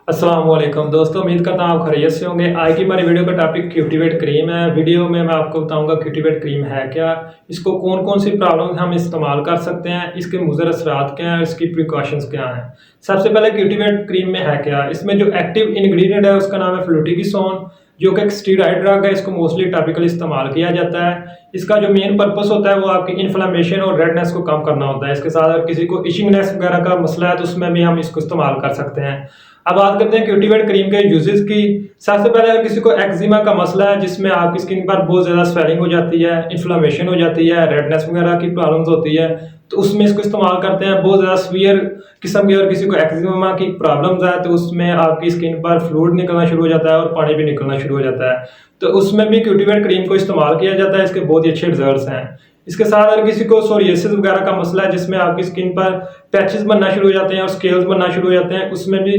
अस्सलाम वालेकुम दोस्तों, उम्मीद करता हूँ आप खैरियत से होंगे। आज की हमारी वीडियो का टॉपिक क्यूटिवेट क्रीम है। वीडियो में मैं आपको बताऊंगा क्यूटिवेट क्रीम है क्या, इसको कौन कौन सी प्रॉब्लम हम इस्तेमाल कर सकते हैं, इसके मुज़र असरात क्या हैं, इसकी प्रिकॉशंस क्या हैं। सबसे पहले क्यूटिवेट क्रीम में है क्या, इसमें जो एक्टिव इंग्रेडिएंट है उसका नाम है फ्लूटिकिसोन, जो कि एक स्टीरॉयड ड्रग है। इसको मोस्टली टॉपिकल इस्तेमाल किया जाता है। इसका जो मेन पर्पस होता है वो आपकी इन्फ्लेमेशन और रेडनेस को कम करना होता है। इसके साथ अगर किसी को इचिंगनेस वगैरह का मसला है तो उसमें भी हम इसको इस्तेमाल कर सकते हैं। अब बात करते हैं क्यूटिवेट क्रीम के यूजेस की। सबसे पहले अगर किसी को एक्जिमा का मसला है जिसमें आपकी स्किन पर बहुत ज़्यादा स्वेलिंग हो जाती है, इन्फ्लेमेशन हो जाती है, रेडनेस वगैरह की प्रॉब्लम्स होती है, तो उसमें इसको इस्तेमाल करते हैं। बहुत ज़्यादा सीवियर किस्म की अगर किसी को एक्जिमा की प्रॉब्लम्स है तो उसमें आपकी स्किन पर फ्लूइड निकलना शुरू हो जाता है और पानी भी निकलना शुरू हो जाता है, तो उसमें भी क्यूटिवेट क्रीम को इस्तेमाल किया जाता है। इसके बहुत ही अच्छे रिजल्ट्स हैं। इसके साथ अगर किसी को सोरियासिस वगैरह का मसला है जिसमें आपकी स्किन पर पैचेस बनना शुरू हो जाते हैं और स्केल्स बनना शुरू हो जाते हैं, उसमें भी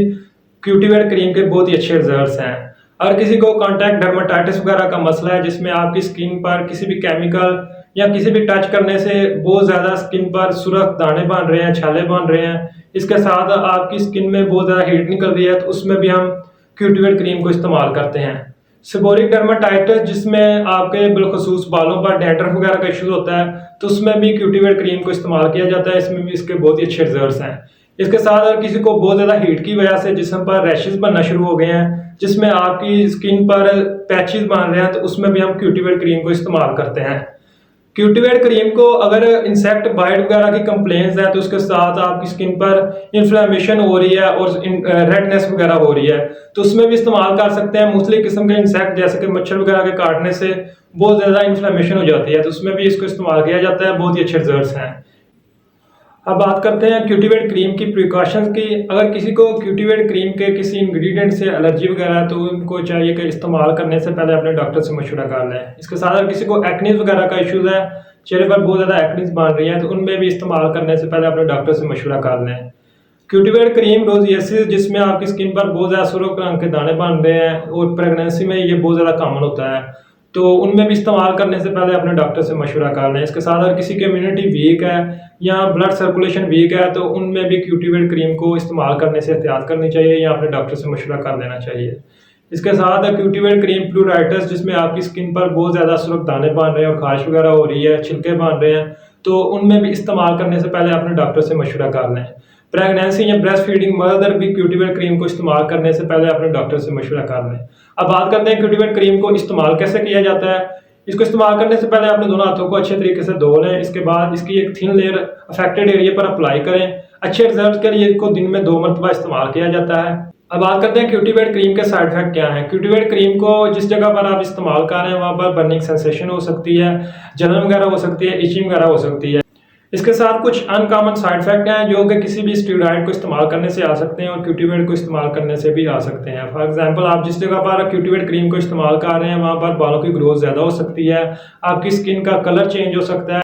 क्यूटिवेट क्रीम के बहुत ही अच्छे रिजल्ट्स हैं। अगर किसी को कॉन्टैक्ट डर्माटाइटिस वगैरह का मसला है जिसमें आपकी स्किन पर किसी भी केमिकल या किसी भी टच करने से बहुत ज़्यादा स्किन पर सुर्ख दाने बन रहे हैं, छाले बन रहे हैं, इसके साथ आपकी स्किन में बहुत ज़्यादा हीट निकल रही है, तो उसमें भी हम क्यूटिवेट क्रीम को इस्तेमाल करते हैं। सेबोरिक डर्माटाइटिस जिसमें आपके बिलखसूस बालों पर डैंड्रफ वगैरह का इशू होता है, तो उसमें भी क्यूटिवेट क्रीम को इस्तेमाल किया जाता है। इसमें भी इसके बहुत ही अच्छे रिजल्ट्स हैं। इसके साथ अगर किसी को बहुत ज़्यादा हीट की वजह से जिस्म पर रैशेस बनना शुरू हो गए हैं, जिसमें आपकी स्किन पर पैचेस बन रहे हैं, तो उसमें भी हम क्यूटिवेट क्रीम को इस्तेमाल करते हैं। क्यूटिवेट क्रीम को अगर इंसेक्ट बाइट वगैरह की कंप्लेंट्स है तो उसके साथ आपकी स्किन पर इन्फ्लेमेशन हो रही है और रेडनेस वगैरह हो रही है, तो उसमें भी इस्तेमाल कर सकते हैं। मुख्तलिफ किस्म के इंसेक्ट जैसे कि मच्छर वगैरह के काटने से बहुत ज़्यादा इन्फ्लेमेशन हो जाती है, तो उसमें भी इसको इस्तेमाल किया जाता है। बहुत ही अच्छे रिजल्ट्स हैं। अब बात करते हैं क्यूटिवेट क्रीम की प्रिकॉशंस की। अगर किसी को क्यूटिवेट क्रीम के किसी इंग्रेडिएंट से एलर्जी वगैरह है तो उनको चाहिए कि इस्तेमाल करने से पहले अपने डॉक्टर से मशवरा कर लें। इसके साथ अगर किसी को एक्नीज वगैरह का इशूज़ है, चेहरे पर बहुत ज़्यादा एक्नीज बन रही है, तो उनमें भी इस्तेमाल करने से पहले अपने डॉक्टर से मशवरा कर लें। क्यूटिवेट क्रीम रोजियसिस जिसमें आपकी स्किन पर बहुत ज़्यादा सुर्ख रंग के दाने बन रहे हैं और प्रेगनेंसी में ये बहुत ज़्यादा कॉमन होता है, तो उनमें भी इस्तेमाल करने से पहले अपने डॉक्टर से मशवरा कर लें। इसके साथ अगर किसी की इम्यूनिटी वीक है या ब्लड सर्कुलेशन वीक है तो उनमें भी क्यूटिवेट क्रीम को इस्तेमाल करने से एहतियात करनी चाहिए या अपने डॉक्टर से मशवरा कर लेना चाहिए। इसके साथ क्यूटिवेट क्रीम प्लूराइटिस जिसमें आपकी स्किन पर बहुत ज़्यादा सुर्ख दाने बन रहे हैं और खारिश वगैरह हो रही है, छिलके बन रहे हैं, तो उनमें भी इस्तेमाल करने से पहले अपने डॉक्टर से मशवरा कर लें। प्रेगनेंसी या ब्रेस्ट फीडिंग मदर भी क्यूटिवेट क्रीम को इस्तेमाल करने से पहले अपने डॉक्टर से मशवरा कर लें। अब बात करते हैं क्यूटिवेट क्रीम को इस्तेमाल कैसे किया जाता है। इसको इस्तेमाल करने से पहले अपने दोनों हाथों को अच्छे तरीके से धो लें। इसके बाद इसकी एक थिन लेयर अफेक्टेड एरिया पर अप्लाई करें। अच्छे रिजल्ट के लिए इसको दिन में 2 मरतबा इस्तेमाल किया जाता है। अब बात करते हैं क्यूटिवेट क्रीम के साइड इफेक्ट क्या हैं। क्यूटिवेट क्रीम को जिस जगह पर आप इस्तेमाल कर रहे हैं वहाँ पर बर्निंग सेंसेशन हो सकती है, जलन वगैरह हो सकती है, इचिंग वगैरह हो सकती है। इसके साथ कुछ अनकॉमन साइड इफेक्ट हैं जो कि किसी भी स्टेरॉइड को इस्तेमाल करने से आ सकते हैं और क्यूटिवेट को इस्तेमाल करने से भी आ सकते हैं। फॉर एग्जांपल, आप जिस जगह पर क्यूटिवेट क्रीम को इस्तेमाल कर रहे हैं वहाँ पर बालों की ग्रोथ ज़्यादा हो सकती है, आपकी स्किन का कलर चेंज हो सकता है।